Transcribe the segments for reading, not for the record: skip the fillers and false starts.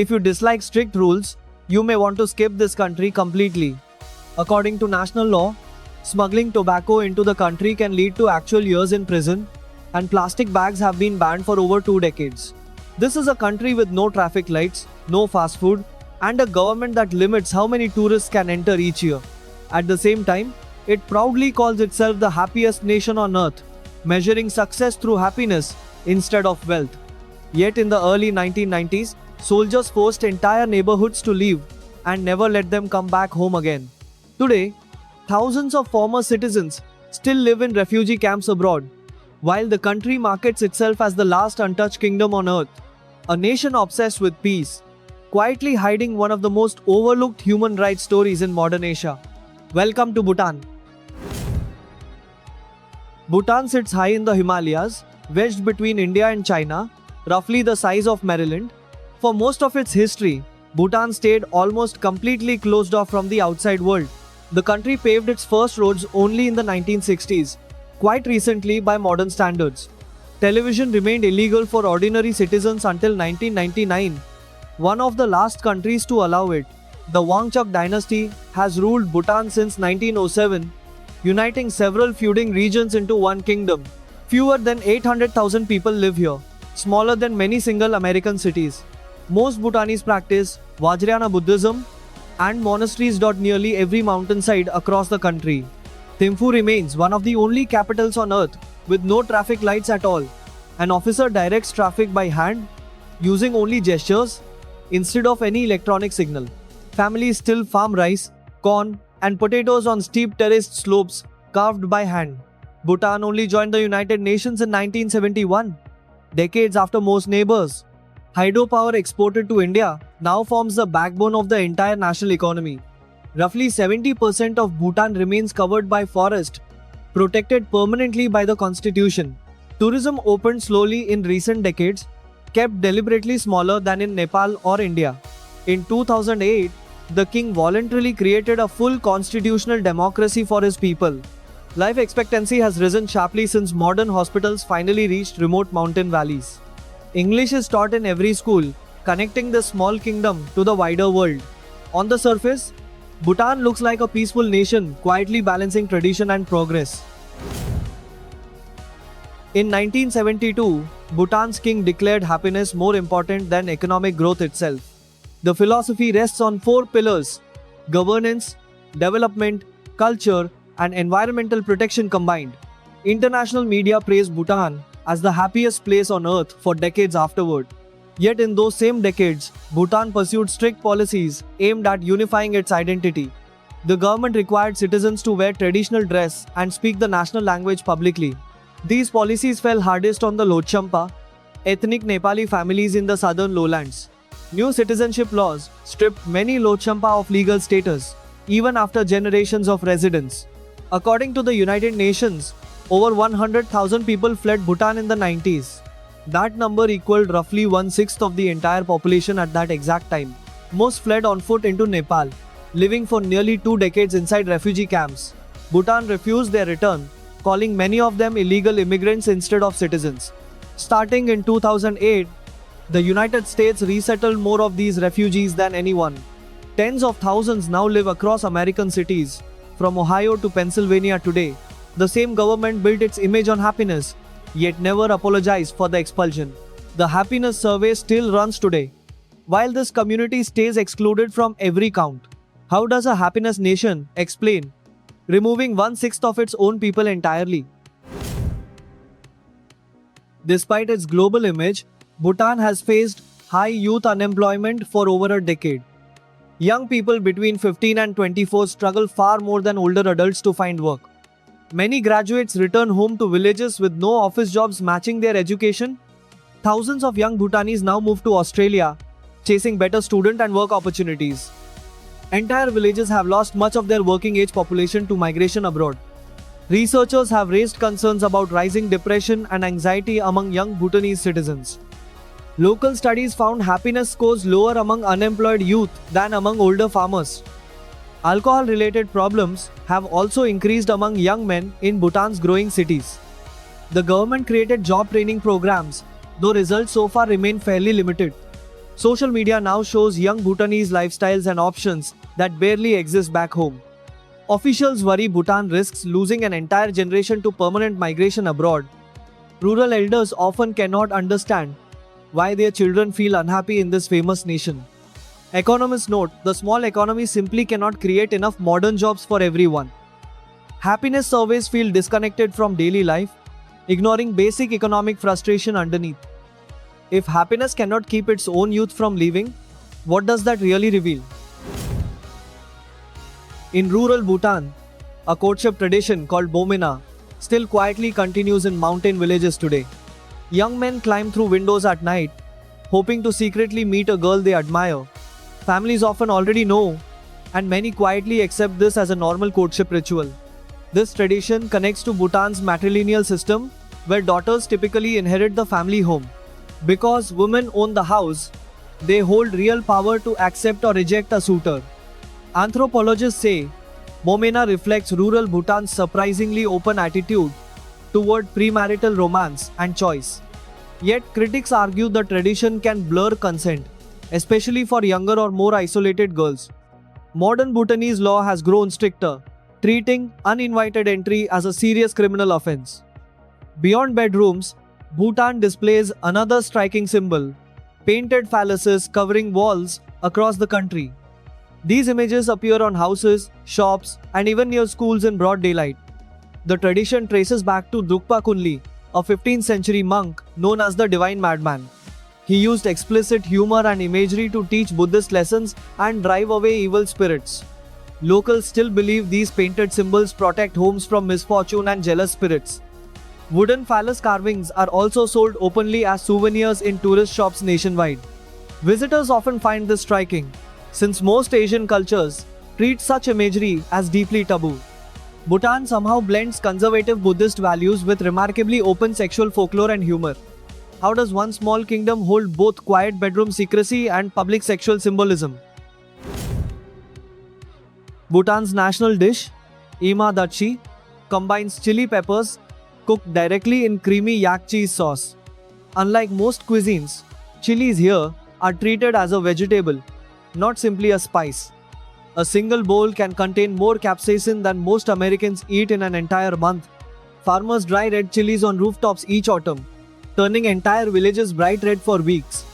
If you dislike strict rules, you may want to skip this country completely. According to national law, smuggling tobacco into the country can lead to actual years in prison, and plastic bags have been banned for over 2 decades. This is a country with no traffic lights, no fast food, and a government that limits how many tourists can enter each year. At the same time, it proudly calls itself the happiest nation on earth, measuring success through happiness instead of wealth. Yet in the early 1990s, soldiers forced entire neighborhoods to leave and never let them come back home again. Today, thousands of former citizens still live in refugee camps abroad, while the country markets itself as the last untouched kingdom on earth, a nation obsessed with peace, quietly hiding one of the most overlooked human rights stories in modern Asia. Welcome to Bhutan. Bhutan sits high in the Himalayas, wedged between India and China, roughly the size of Maryland. For most of its history, Bhutan stayed almost completely closed off from the outside world. The country paved its first roads only in the 1960s, quite recently by modern standards. Television remained illegal for ordinary citizens until 1999, one of the last countries to allow it. The Wangchuck dynasty has ruled Bhutan since 1907, uniting several feuding regions into one kingdom. Fewer than 800,000 people live here, smaller than many single American cities. Most Bhutanese practice Vajrayana Buddhism and monasteries dot nearly every mountainside across the country. Thimphu remains one of the only capitals on earth with no traffic lights at all. An officer directs traffic by hand, using only gestures instead of any electronic signal. Families still farm rice, corn, and potatoes on steep terraced slopes carved by hand. Bhutan only joined the United Nations in 1971, decades after most neighbors. Hydropower exported to India now forms the backbone of the entire national economy. Roughly 70% of Bhutan remains covered by forest, protected permanently by the constitution. Tourism opened slowly in recent decades, kept deliberately smaller than in Nepal or India. In 2008, the king voluntarily created a full constitutional democracy for his people. Life expectancy has risen sharply since modern hospitals finally reached remote mountain valleys. English is taught in every school, connecting the small kingdom to the wider world. On the surface, Bhutan looks like a peaceful nation, quietly balancing tradition and progress. In 1972, Bhutan's king declared happiness more important than economic growth itself. The philosophy rests on 4 pillars: governance, development, culture, and environmental protection combined. International media praised Bhutan as the happiest place on earth for decades afterward. Yet in those same decades, Bhutan pursued strict policies aimed at unifying its identity. The government required citizens to wear traditional dress and speak the national language publicly. These policies fell hardest on the Lhotshampa, ethnic Nepali families in the southern lowlands. New citizenship laws stripped many Lhotshampa of legal status, even after generations of residence. According to the United Nations, over 100,000 people fled Bhutan in the 90s. That number equaled roughly 1/6 of the entire population at that exact time. Most fled on foot into Nepal, living for nearly 2 decades inside refugee camps. Bhutan refused their return, calling many of them illegal immigrants instead of citizens. Starting in 2008, the United States resettled more of these refugees than anyone. Tens of thousands now live across American cities, from Ohio to Pennsylvania today. The same government built its image on happiness, yet never apologized for the expulsion. The happiness survey still runs today, while this community stays excluded from every count. How does a happiness nation explain removing 1/6 of its own people entirely? Despite its global image, Bhutan has faced high youth unemployment for over a decade. Young people between 15 and 24 struggle far more than older adults to find work. Many graduates return home to villages with no office jobs matching their education. Thousands of young Bhutanese now move to Australia, chasing better student and work opportunities. Entire villages have lost much of their working age population to migration abroad. Researchers have raised concerns about rising depression and anxiety among young Bhutanese citizens. Local studies found happiness scores lower among unemployed youth than among older farmers. Alcohol-related problems have also increased among young men in Bhutan's growing cities. The government created job training programs, though results so far remain fairly limited. Social media now shows young Bhutanese lifestyles and options that barely exist back home. Officials worry Bhutan risks losing an entire generation to permanent migration abroad. Rural elders often cannot understand why their children feel unhappy in this famous nation. Economists note the small economy simply cannot create enough modern jobs for everyone. Happiness surveys feel disconnected from daily life, ignoring basic economic frustration underneath. If happiness cannot keep its own youth from leaving, what does that really reveal? In rural Bhutan, a courtship tradition called Bomena still quietly continues in mountain villages today. Young men climb through windows at night, hoping to secretly meet a girl they admire. Families often already know, and many quietly accept this as a normal courtship ritual. This tradition connects to Bhutan's matrilineal system, where daughters typically inherit the family home. Because women own the house, they hold real power to accept or reject a suitor. Anthropologists say Bomena reflects rural Bhutan's surprisingly open attitude toward premarital romance and choice. Yet critics argue the tradition can blur consent, especially for younger or more isolated girls. Modern Bhutanese law has grown stricter, treating uninvited entry as a serious criminal offense. Beyond bedrooms, Bhutan displays another striking symbol: painted phalluses covering walls across the country. These images appear on houses, shops, and even near schools in broad daylight. The tradition traces back to Drukpa Kunli, a 15th century monk known as the Divine Madman. He used explicit humor and imagery to teach Buddhist lessons and drive away evil spirits. Locals still believe these painted symbols protect homes from misfortune and jealous spirits. Wooden phallus carvings are also sold openly as souvenirs in tourist shops nationwide. Visitors often find this striking, since most Asian cultures treat such imagery as deeply taboo. Bhutan somehow blends conservative Buddhist values with remarkably open sexual folklore and humor. How does one small kingdom hold both quiet bedroom secrecy and public sexual symbolism? Bhutan's national dish, Ima Dachi, combines chili peppers cooked directly in creamy yak cheese sauce. Unlike most cuisines, chilies here are treated as a vegetable, not simply a spice. A single bowl can contain more capsaicin than most Americans eat in an entire month. Farmers dry red chilies on rooftops each autumn, turning entire villages bright red for weeks.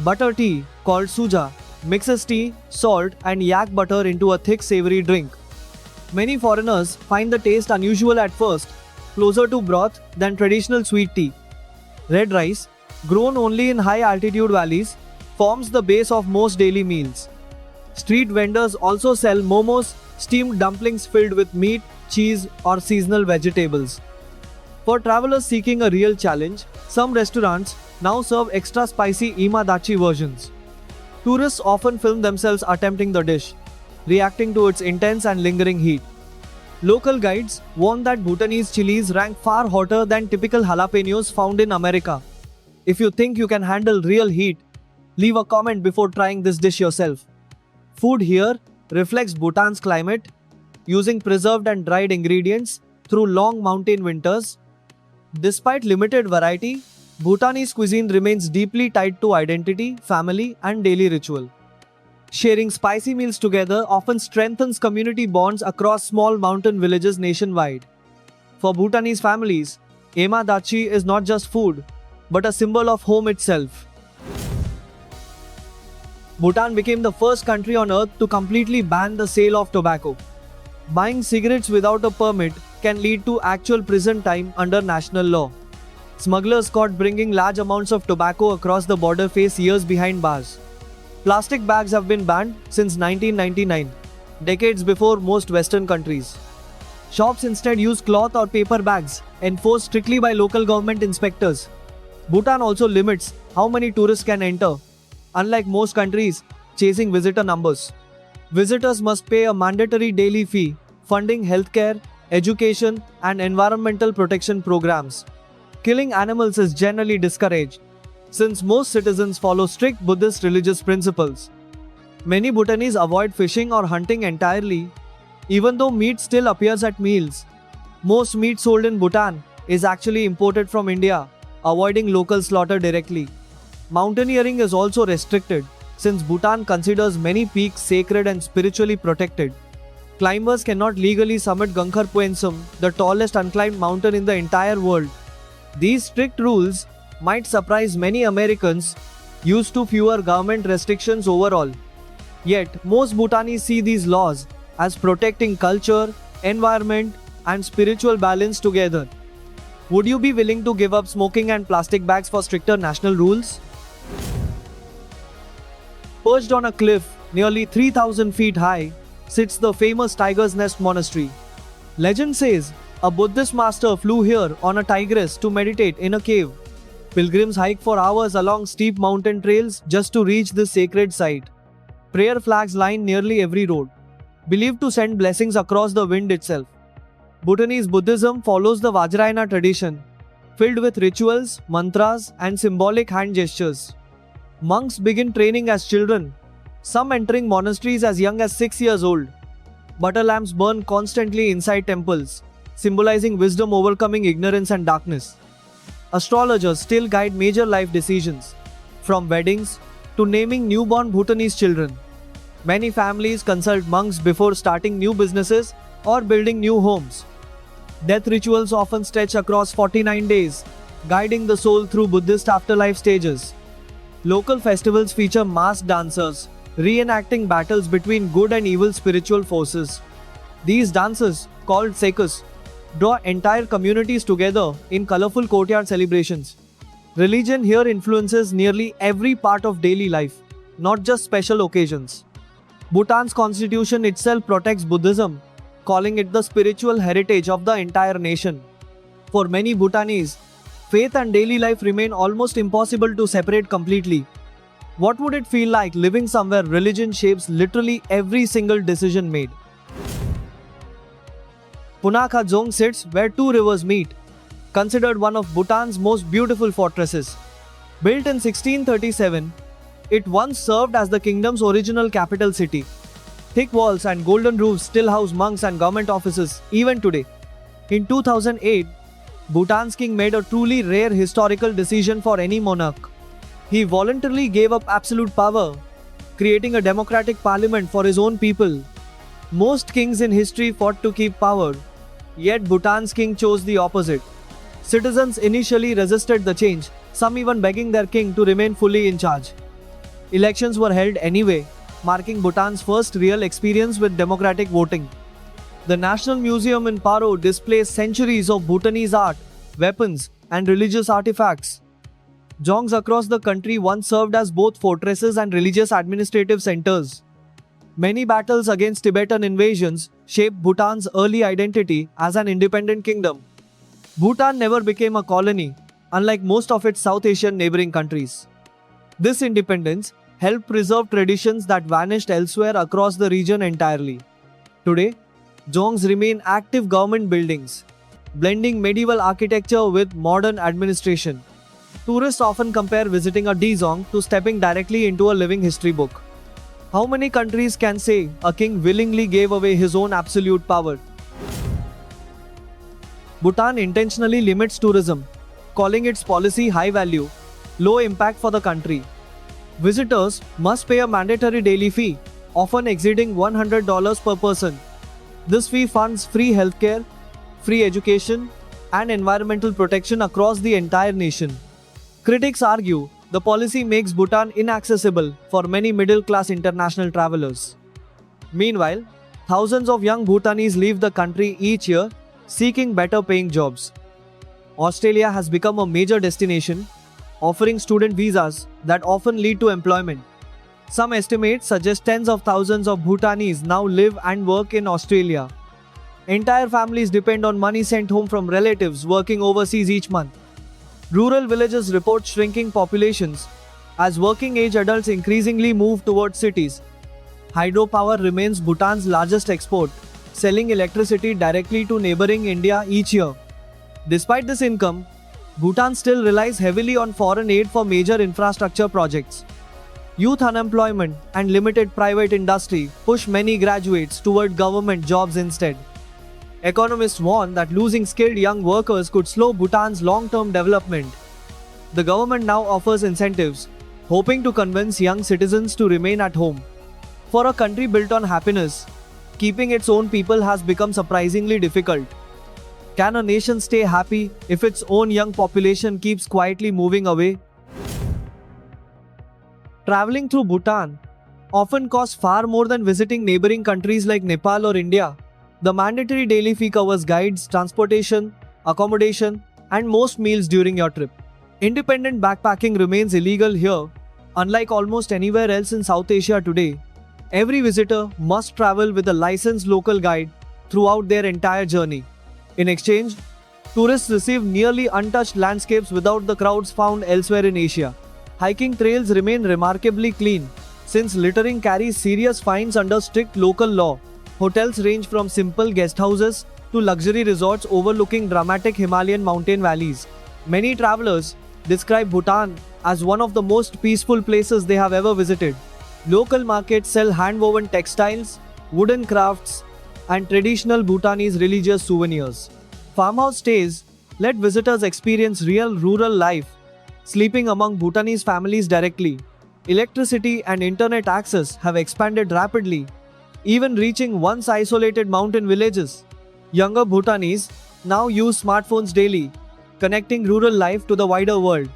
Butter tea, called suja, mixes tea, salt, and yak butter into a thick savory drink. Many foreigners find the taste unusual at first, closer to broth than traditional sweet tea. Red rice, grown only in high altitude valleys, forms the base of most daily meals. Street vendors also sell momos, steamed dumplings filled with meat, cheese, or seasonal vegetables. For travelers seeking a real challenge, some restaurants now serve extra spicy Ima Dachi versions. Tourists often film themselves attempting the dish, reacting to its intense and lingering heat. Local guides warn that Bhutanese chilies rank far hotter than typical jalapenos found in America. If you think you can handle real heat, leave a comment before trying this dish yourself. Food here reflects Bhutan's climate, using preserved and dried ingredients through long mountain winters. Despite limited variety, Bhutanese cuisine remains deeply tied to identity, family, and daily ritual. Sharing spicy meals together often strengthens community bonds across small mountain villages nationwide. For Bhutanese families, Ema Dachi is not just food, but a symbol of home itself. Bhutan became the first country on earth to completely ban the sale of tobacco. Buying cigarettes without a permit can lead to actual prison time under national law. Smugglers caught bringing large amounts of tobacco across the border face years behind bars. Plastic bags have been banned since 1999, decades before most Western countries. Shops instead use cloth or paper bags, enforced strictly by local government inspectors. Bhutan also limits how many tourists can enter, unlike most countries chasing visitor numbers. Visitors must pay a mandatory daily fee, funding healthcare, education, and environmental protection programs. Killing animals is generally discouraged, since most citizens follow strict Buddhist religious principles. Many Bhutanese avoid fishing or hunting entirely, even though meat still appears at meals. Most meat sold in Bhutan is actually imported from India, avoiding local slaughter directly. Mountaineering is also restricted, since Bhutan considers many peaks sacred and spiritually protected. Climbers cannot legally summit Gangkhar Puensum, the tallest unclimbed mountain in the entire world. These strict rules might surprise many Americans used to fewer government restrictions overall. Yet, most Bhutanese see these laws as protecting culture, environment, and spiritual balance together. Would you be willing to give up smoking and plastic bags for stricter national rules? Perched on a cliff nearly 3,000 feet high sits the famous Tiger's Nest Monastery. Legend says a Buddhist master flew here on a tigress to meditate in a cave. Pilgrims hike for hours along steep mountain trails just to reach this sacred site. Prayer flags line nearly every road, believed to send blessings across the wind itself. Bhutanese Buddhism follows the Vajrayana tradition, filled with rituals, mantras, and symbolic hand gestures. Monks begin training as children, some entering monasteries as young as 6 years old. Butter lamps burn constantly inside temples, symbolizing wisdom overcoming ignorance and darkness. Astrologers still guide major life decisions, from weddings to naming newborn Bhutanese children. Many families consult monks before starting new businesses or building new homes. Death rituals often stretch across 49 days, guiding the soul through Buddhist afterlife stages. Local festivals feature masked dancers, reenacting battles between good and evil spiritual forces. These dances, called sekus, draw entire communities together in colorful courtyard celebrations. Religion here influences nearly every part of daily life, not just special occasions. Bhutan's constitution itself protects Buddhism, calling it the spiritual heritage of the entire nation. For many Bhutanese, faith and daily life remain almost impossible to separate completely. What would it feel like living somewhere religion shapes literally every single decision made? Punakha Dzong sits where two rivers meet, considered one of Bhutan's most beautiful fortresses. Built in 1637, it once served as the kingdom's original capital city. Thick walls and golden roofs still house monks and government offices even today. In 2008, Bhutan's king made a truly rare historical decision for any monarch. He voluntarily gave up absolute power, creating a democratic parliament for his own people. Most kings in history fought to keep power, yet Bhutan's king chose the opposite. Citizens initially resisted the change, some even begging their king to remain fully in charge. Elections were held anyway, marking Bhutan's first real experience with democratic voting. The National Museum in Paro displays centuries of Bhutanese art, weapons, and religious artifacts. Dzongs across the country once served as both fortresses and religious administrative centers. Many battles against Tibetan invasions shaped Bhutan's early identity as an independent kingdom. Bhutan never became a colony, unlike most of its South Asian neighboring countries. This independence helped preserve traditions that vanished elsewhere across the region entirely. Today, Dzongs remain active government buildings, blending medieval architecture with modern administration. Tourists often compare visiting a dzong to stepping directly into a living history book. How many countries can say a king willingly gave away his own absolute power? Bhutan intentionally limits tourism, calling its policy high value, low impact for the country. Visitors must pay a mandatory daily fee, often exceeding $100 per person. This fee funds free healthcare, free education, and environmental protection across the entire nation. Critics argue the policy makes Bhutan inaccessible for many middle-class international travelers. Meanwhile, thousands of young Bhutanese leave the country each year seeking better-paying jobs. Australia has become a major destination, offering student visas that often lead to employment. Some estimates suggest tens of thousands of Bhutanese now live and work in Australia. Entire families depend on money sent home from relatives working overseas each month. Rural villages report shrinking populations as working-age adults increasingly move towards cities. Hydropower remains Bhutan's largest export, selling electricity directly to neighboring India each year. Despite this income, Bhutan still relies heavily on foreign aid for major infrastructure projects. Youth unemployment and limited private industry push many graduates toward government jobs instead. Economists warn that losing skilled young workers could slow Bhutan's long-term development. The government now offers incentives, hoping to convince young citizens to remain at home. For a country built on happiness, keeping its own people has become surprisingly difficult. Can a nation stay happy if its own young population keeps quietly moving away? Traveling through Bhutan often costs far more than visiting neighboring countries like Nepal or India. The mandatory daily fee covers guides, transportation, accommodation, and most meals during your trip. Independent backpacking remains illegal here, unlike almost anywhere else in South Asia today. Every visitor must travel with a licensed local guide throughout their entire journey. In exchange, tourists receive nearly untouched landscapes without the crowds found elsewhere in Asia. Hiking trails remain remarkably clean, since littering carries serious fines under strict local law. Hotels range from simple guest houses to luxury resorts overlooking dramatic Himalayan mountain valleys. Many travelers describe Bhutan as one of the most peaceful places they have ever visited. Local markets sell hand-woven textiles, wooden crafts, and traditional Bhutanese religious souvenirs. Farmhouse stays let visitors experience real rural life, sleeping among Bhutanese families directly. Electricity and internet access have expanded rapidly, even reaching once isolated mountain villages. Younger Bhutanese now use smartphones daily, connecting rural life to the wider world.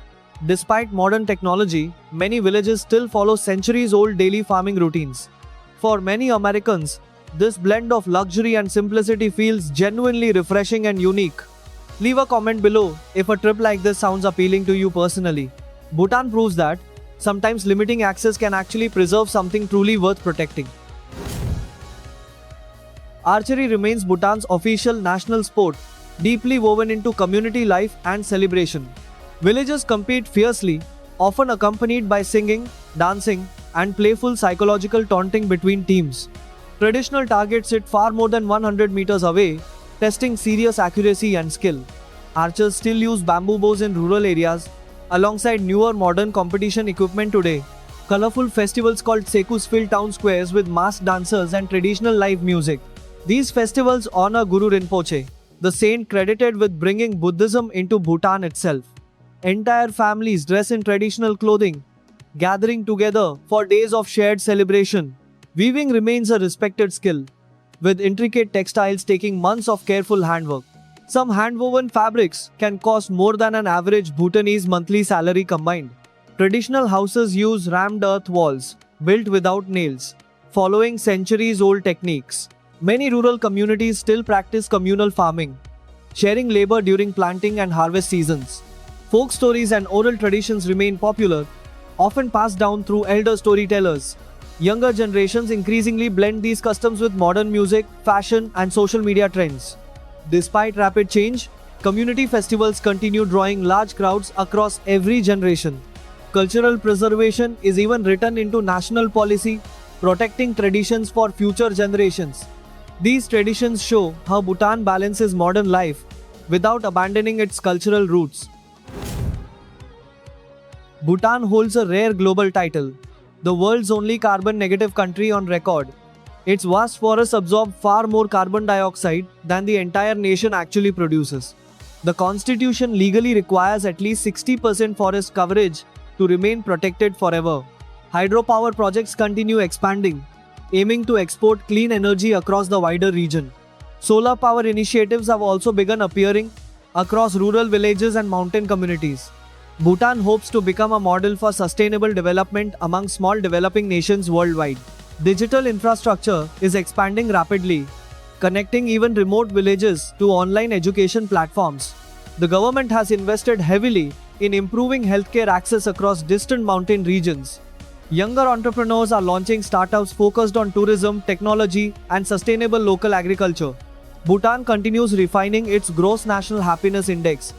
Despite modern technology, many villages still follow centuries-old daily farming routines. For many Americans, this blend of luxury and simplicity feels genuinely refreshing and unique. Leave a comment below if a trip like this sounds appealing to you personally. Bhutan proves that sometimes limiting access can actually preserve something truly worth protecting. Archery remains Bhutan's official national sport, deeply woven into community life and celebration. Villagers compete fiercely, often accompanied by singing, dancing, and playful psychological taunting between teams. Traditional targets hit far more than 100 meters away, testing serious accuracy and skill. Archers still use bamboo bows in rural areas, alongside newer modern competition equipment today. Colorful festivals called Sekus fill town squares with masked dancers and traditional live music. These festivals honor Guru Rinpoche, the saint credited with bringing Buddhism into Bhutan itself. Entire families dress in traditional clothing, gathering together for days of shared celebration. Weaving remains a respected skill, with intricate textiles taking months of careful handwork. Some hand-woven fabrics can cost more than an average Bhutanese monthly salary combined. Traditional houses use rammed earth walls, built without nails, following centuries-old techniques. Many rural communities still practice communal farming, sharing labor during planting and harvest seasons. Folk stories and oral traditions remain popular, often passed down through elder storytellers. Younger generations increasingly blend these customs with modern music, fashion, and social media trends. Despite rapid change, community festivals continue drawing large crowds across every generation. Cultural preservation is even written into national policy, protecting traditions for future generations. These traditions show how Bhutan balances modern life without abandoning its cultural roots. Bhutan holds a rare global title, the world's only carbon-negative country on record. Its vast forests absorb far more carbon dioxide than the entire nation actually produces. The constitution legally requires at least 60% forest coverage to remain protected forever. Hydropower projects continue expanding, aiming to export clean energy across the wider region. Solar power initiatives have also begun appearing across rural villages and mountain communities. Bhutan hopes to become a model for sustainable development among small developing nations worldwide. Digital infrastructure is expanding rapidly, connecting even remote villages to online education platforms. The government has invested heavily in improving healthcare access across distant mountain regions. Younger entrepreneurs are launching startups focused on tourism, technology, and sustainable local agriculture. Bhutan continues refining its Gross National Happiness Index,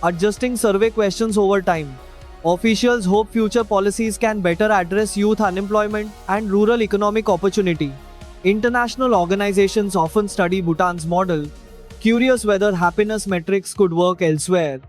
adjusting survey questions over time. Officials hope future policies can better address youth unemployment and rural economic opportunity. International organizations often study Bhutan's model, curious whether happiness metrics could work elsewhere.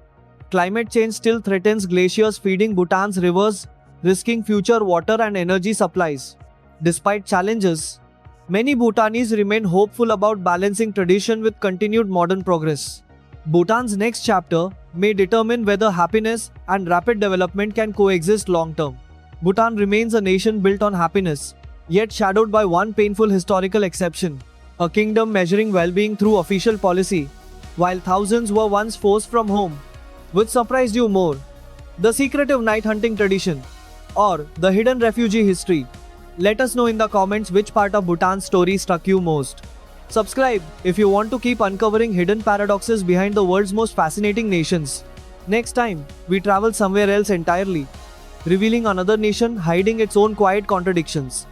Climate change still threatens glaciers feeding Bhutan's rivers, risking future water and energy supplies. Despite challenges, many Bhutanese remain hopeful about balancing tradition with continued modern progress. Bhutan's next chapter may determine whether happiness and rapid development can coexist long term. Bhutan remains a nation built on happiness, yet shadowed by one painful historical exception: a kingdom measuring well-being through official policy, while thousands were once forced from home. Which surprised you more? The secretive night hunting tradition, or the hidden refugee history? Let us know in the comments which part of Bhutan's story struck you most. Subscribe if you want to keep uncovering hidden paradoxes behind the world's most fascinating nations. Next time, we travel somewhere else entirely, revealing another nation hiding its own quiet contradictions.